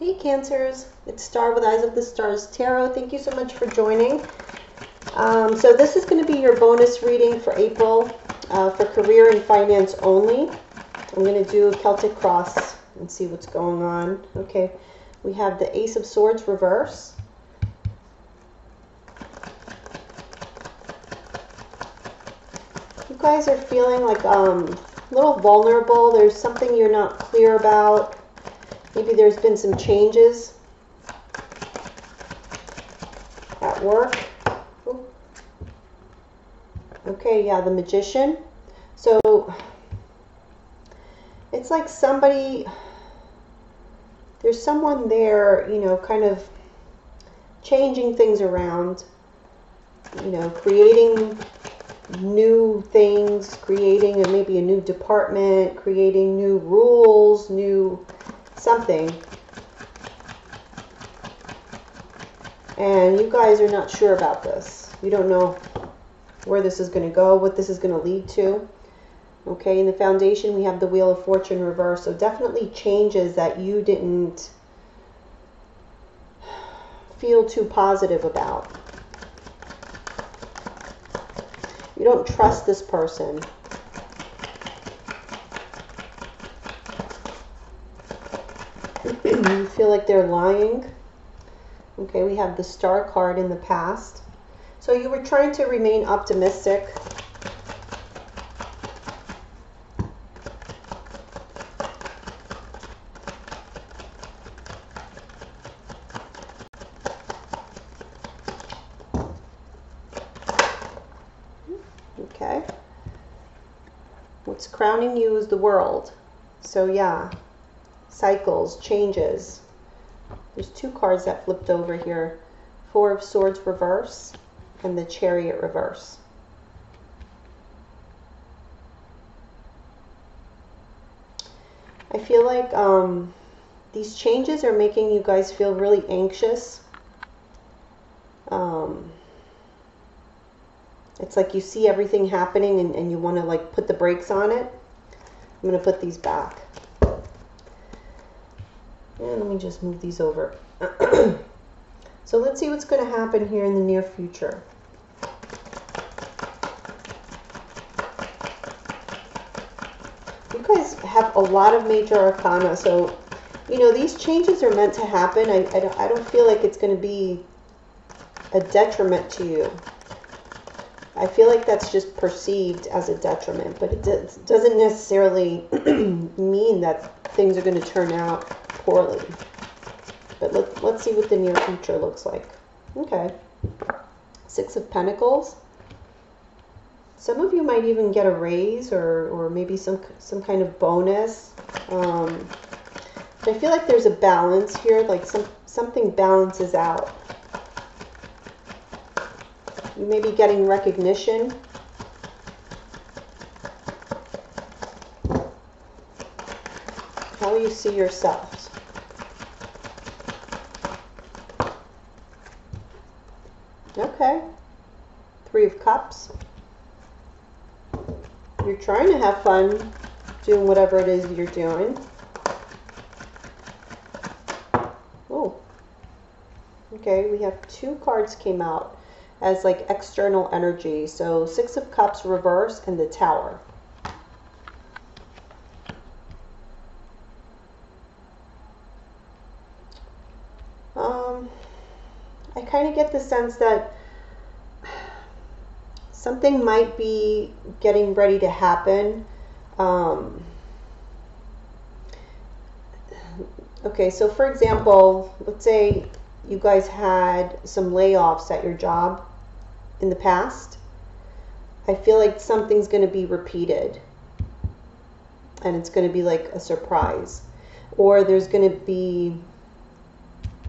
Hey Cancers, it's Star with Eyes of the Stars Tarot. Thank you so much for joining. So this is going to be your bonus reading for April for career and finance only. I'm going to do a Celtic cross and see what's going on. Okay, we have the Ace of Swords reverse. You guys are feeling like a little vulnerable. There's something you're not clear about. Maybe there's been some changes at work. Ooh. Okay, yeah, the Magician. So it's like there's someone there, you know, kind of changing things around, you know, creating new things, creating maybe a new department, creating new rules, new something. And you guys are not sure about this. You don't know where this is going to go, what this is going to lead to. Okay, in the foundation we have the Wheel of Fortune reverse. So definitely changes that you didn't feel too positive about. You don't trust this person. You feel like they're lying. Okay, we have the Star card in the past. So you were trying to remain optimistic. Okay. What's crowning you is the World. So yeah, cycles, changes. There's two cards that flipped over here. Four of Swords reverse and the Chariot reverse. I feel like these changes are making you guys feel really anxious. It's like you see everything happening and you want to like put the brakes on it. I'm going to put these back. And let me just move these over. So let's see what's going to happen here in the near future. You guys have a lot of major arcana, so you know these changes are meant to happen. I don't feel like it's going to be a detriment to you. I feel like that's just perceived as a detriment, but it doesn't necessarily mean that things are going to turn out poorly. But let's see what the near future looks like. Okay. Six of Pentacles. Some of you might even get a raise or maybe some kind of bonus. But I feel like there's a balance here, like something balances out. You may be getting recognition. How you see yourselves. Okay. Three of Cups. You're trying to have fun doing whatever it is you're doing. Oh. Okay, we have two cards came out as like external energy. So Six of Cups reverse and the Tower. I kind of get the sense that something might be getting ready to happen. Okay, so for example, let's say you guys had some layoffs at your job in the past. I feel like something's going to be repeated and it's going to be like a surprise, or there's going to be,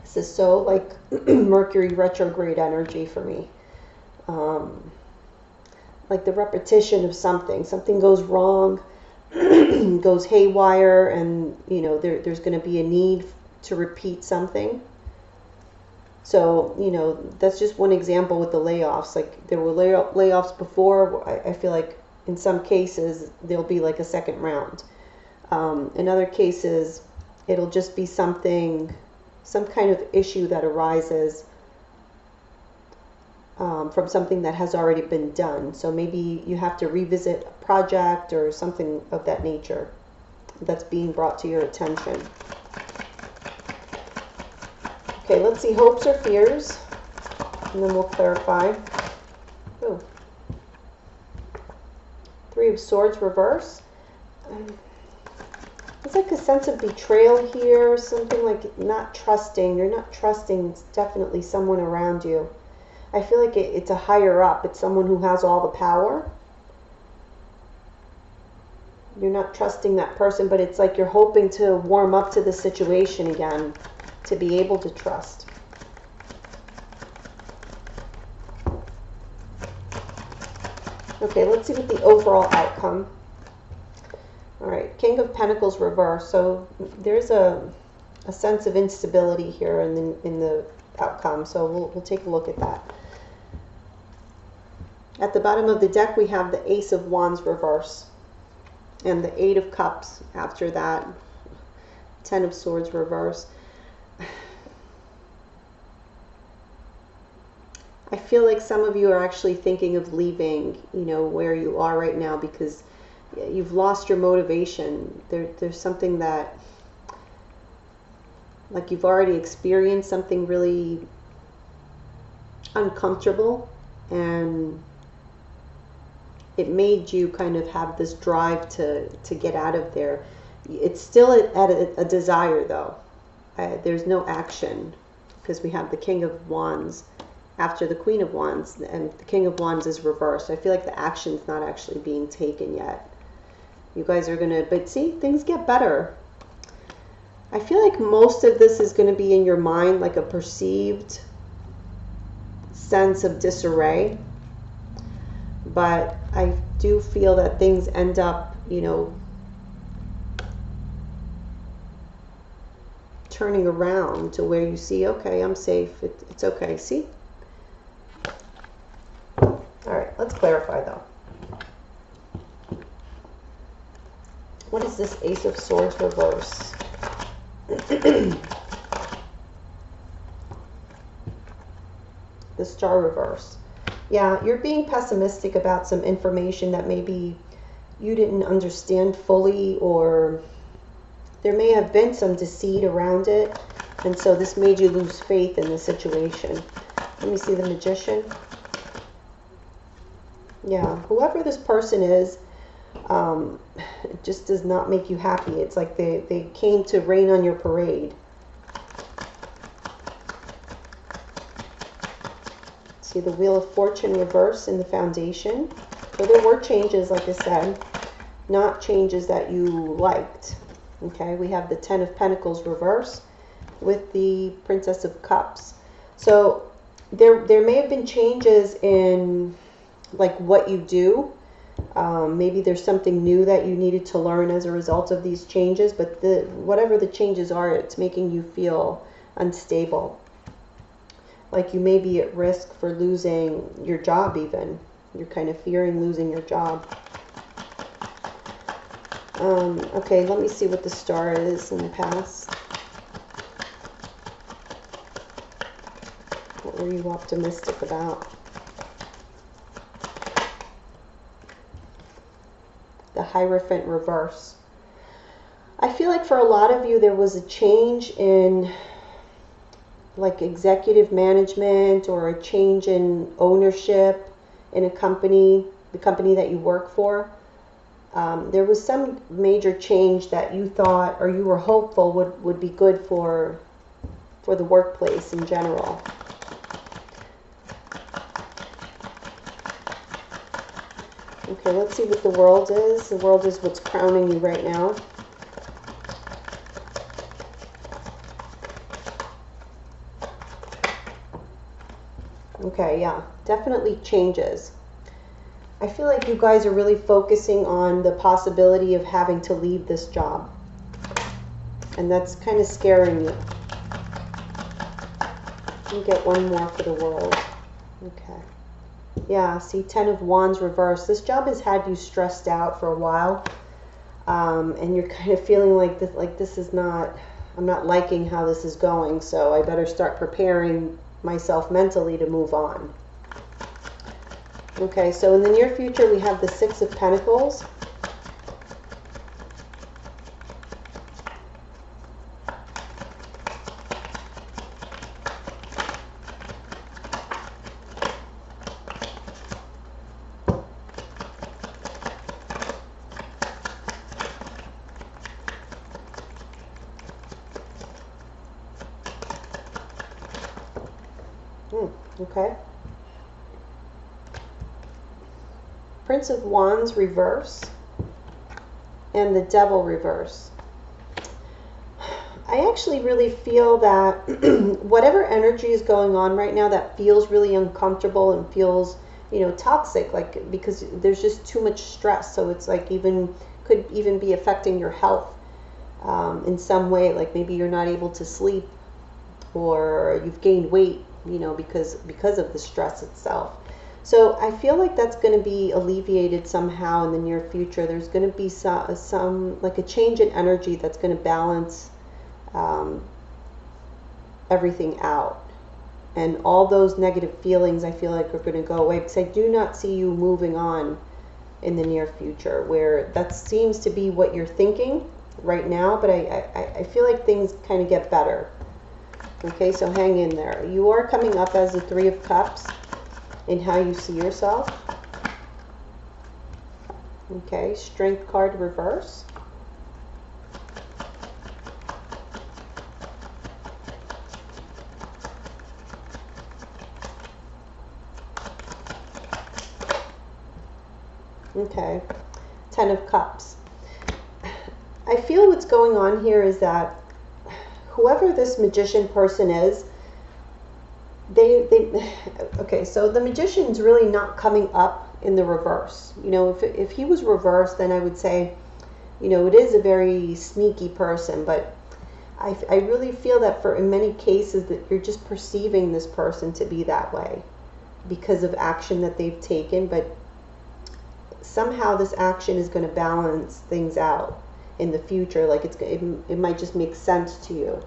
this is so like Mercury retrograde energy for me, like the repetition of something goes wrong, goes haywire, and you know there's going to be a need to repeat something. So, you know, that's just one example with the layoffs. Like, there were layoffs before. I feel like in some cases, there'll be like a second round. In other cases, it'll just be something some kind of issue that arises from something that has already been done. So maybe you have to revisit a project or something of that nature that's being brought to your attention. Okay, let's see hopes or fears, and then we'll clarify. Oh. Three of Swords reverse. It's like a sense of betrayal here, something like not trusting. You're not trusting. It's definitely someone around you. I feel like it's a higher up. It's someone who has all the power. You're not trusting that person, but it's like you're hoping to warm up to the situation again to be able to trust. Okay, let's see what the overall outcome. All right, King of Pentacles reverse. So there's a sense of instability here in the outcome. So we'll take a look at that. At the bottom of the deck, we have the Ace of Wands reverse and the Eight of Cups after that. 10 of Swords reverse. I feel like some of you are actually thinking of leaving, you know, where you are right now because you've lost your motivation. There's something that, like, you've already experienced something really uncomfortable, and it made you kind of have this drive to get out of there. It's still at a desire, though. There's no action because we have the King of Wands after the Queen of Wands, and the King of Wands is reversed. I feel like the action's not actually being taken yet. You guys are gonna, but see, things get better. I feel like most of this is gonna be in your mind, like a perceived sense of disarray. But I do feel that things end up, you know, turning around to where you see, okay, I'm safe. It's okay. See? All right, let's clarify though. What is this Ace of Swords reverse? The Star reverse. Yeah, you're being pessimistic about some information that maybe you didn't understand fully, or there may have been some deceit around it, and so this made you lose faith in the situation. Let me see the Magician. Yeah, whoever this person is, it just does not make you happy. It's like they came to rain on your parade. See the Wheel of Fortune reverse in the Foundation. So there were changes, like I said, not changes that you liked. Okay, we have the Ten of Pentacles reverse with the Princess of Cups. So there may have been changes in like what you do. Maybe there's something new that you needed to learn as a result of these changes, but whatever the changes are, it's making you feel unstable. Like you may be at risk for losing your job even. You're kind of fearing losing your job. Okay, let me see what the Star is in the past. What were you optimistic about? The Hierophant reverse. I feel like for a lot of you there was a change in like executive management, or a change in ownership in a company, the company that you work for. There was some major change that you thought, or you were hopeful would be good for the workplace in general. Okay, let's see what the World is. The World is what's crowning you right now. Okay, yeah, definitely changes. I feel like you guys are really focusing on the possibility of having to leave this job. And that's kind of scaring you. Let me get one more for the World. Okay. Yeah, see, Ten of Wands reverse. This job has had you stressed out for a while. And you're kind of feeling like this is not I'm not liking how this is going, so I better start preparing myself mentally to move on. Okay, so in the near future, we have the Six of Pentacles. Okay. Prince of Wands reverse and the Devil reverse. I actually really feel that whatever energy is going on right now that feels really uncomfortable and feels, you know, toxic, like, because there's just too much stress, so it's like could even be affecting your health in some way, like maybe you're not able to sleep or you've gained weight, you know, because of the stress itself. So I feel like that's going to be alleviated somehow in the near future. There's going to be some like a change in energy that's going to balance everything out. And all those negative feelings, I feel like, are going to go away, because I do not see you moving on in the near future, where that seems to be what you're thinking right now, but I feel like things kind of get better. Okay, so hang in there. You are coming up as the Three of Cups in how you see yourself. Okay, Strength card reverse. Okay, Ten of Cups. I feel what's going on here is that whoever this magician person is, okay, so the magician's really not coming up in the reverse. You know, if he was reversed, then I would say, you know, it is a very sneaky person, but I really feel that in many cases that you're just perceiving this person to be that way because of action that they've taken, but somehow this action is going to balance things out in the future. Like it might just make sense to you.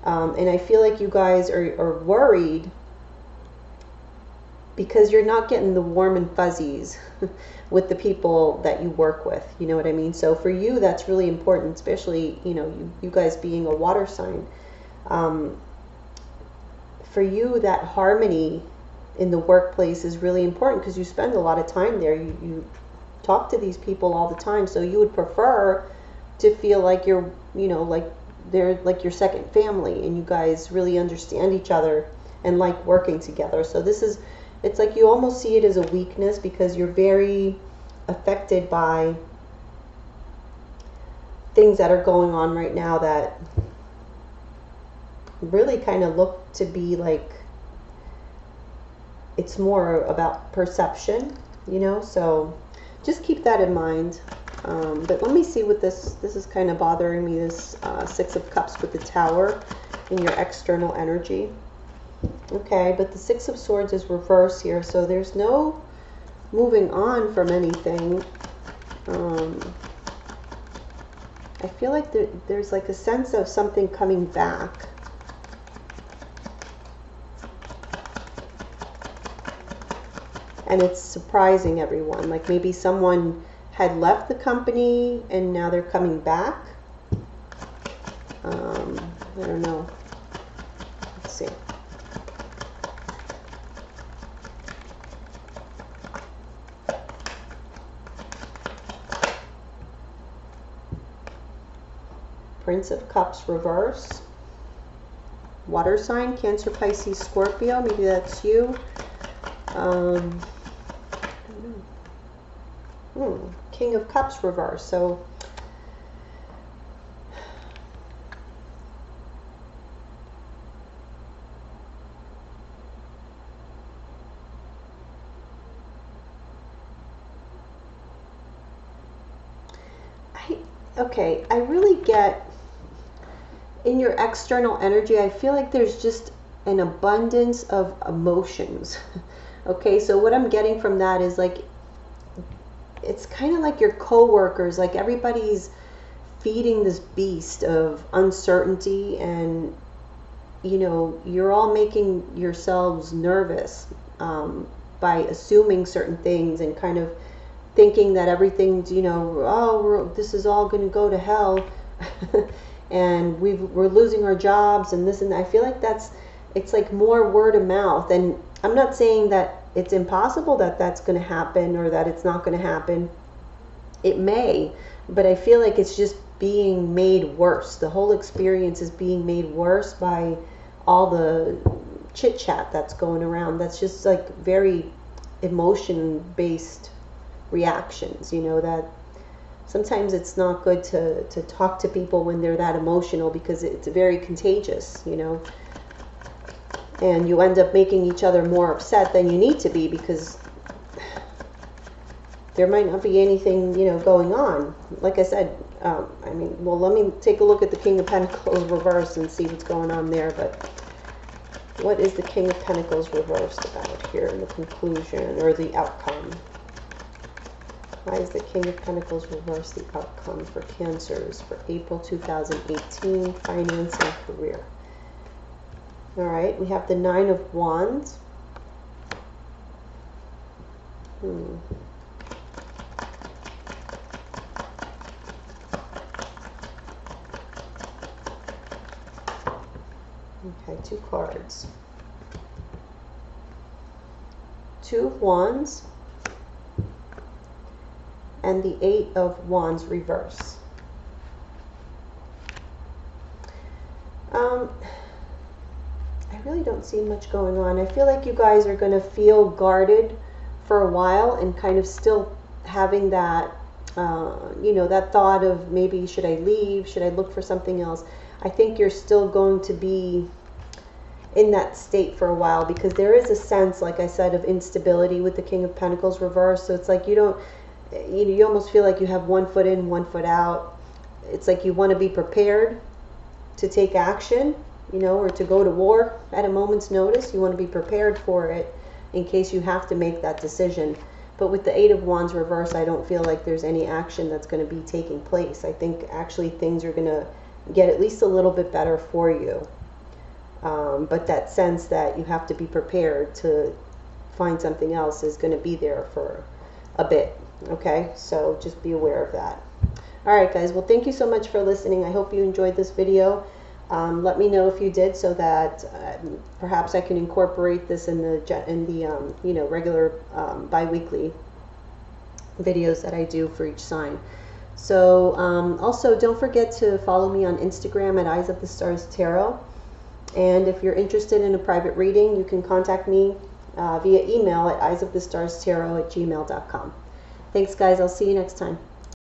And I feel like you guys are worried because you're not getting the warm and fuzzies with the people that you work with. You know what I mean? So for you, that's really important, especially, you know, you guys being a water sign. For you, that harmony in the workplace is really important because you spend a lot of time there. You talk to these people all the time, so you would prefer to feel like you're, you know, like they're like your second family, and you guys really understand each other and like working together. So it's like you almost see it as a weakness because you're very affected by things that are going on right now that really kind of look to be like it's more about perception, you know. So just keep that in mind. But let me see what this is kind of bothering me, this Six of Cups with the Tower in your external energy. Okay, but the Six of Swords is reversed here, so there's no moving on from anything. I feel like there's like a sense of something coming back. And it's surprising everyone. Like maybe someone had left the company and now they're coming back. I don't know. Let's see. Prince of Cups reverse. Water sign, Cancer, Pisces, Scorpio. Maybe that's you. I don't know. King of Cups reverse. So I really get in your external energy, I feel like there's just an abundance of emotions. Okay, so what I'm getting from that is like it's kind of like your co-workers, like everybody's feeding this beast of uncertainty, and you know, you're all making yourselves nervous by assuming certain things and kind of thinking that everything's, you know, oh, this is all going to go to hell and we're losing our jobs and this and that. I feel like it's like more word of mouth. And I'm not saying that it's impossible that that's going to happen or that it's not going to happen. It may, but I feel like it's just being made worse. The whole experience is being made worse by all the chit chat that's going around. That's just like very emotion based reactions, you know, that sometimes it's not good to talk to people when they're that emotional, because it's very contagious, you know, and you end up making each other more upset than you need to be, because there might not be anything, you know, going on. Like I said, I mean, well, let me take a look at the King of Pentacles reversed and see what's going on there. But what is the King of Pentacles reversed about here in the conclusion or the outcome? Why is the King of Pentacles reversed the outcome for Cancers for April 2018, finance and career? All right, we have the Nine of Wands. Okay, two cards. Two of Wands and the Eight of Wands reverse. I really don't see much going on. I feel like you guys are going to feel guarded for a while and kind of still having that, you know, that thought of maybe should I leave? Should I look for something else? I think you're still going to be in that state for a while, because there is a sense, like I said, of instability with the King of Pentacles reversed. So it's like you don't, you almost feel like you have one foot in, one foot out. It's like you want to be prepared to take action, you know, or to go to war at a moment's notice. You want to be prepared for it in case you have to make that decision. But with the Eight of Wands reverse, I don't feel like there's any action that's going to be taking place. I think actually things are going to get at least a little bit better for you. But that sense that you have to be prepared to find something else is going to be there for a bit. Okay, so just be aware of that. All right, guys. Well, thank you so much for listening. I hope you enjoyed this video. Let me know if you did, so that perhaps I can incorporate this in the you know, regular bi-weekly videos that I do for each sign. So also don't forget to follow me on Instagram at Eyes of the Stars Tarot. And if you're interested in a private reading, you can contact me via email at eyesofthestarstarot@gmail.com. Thanks, guys. I'll see you next time.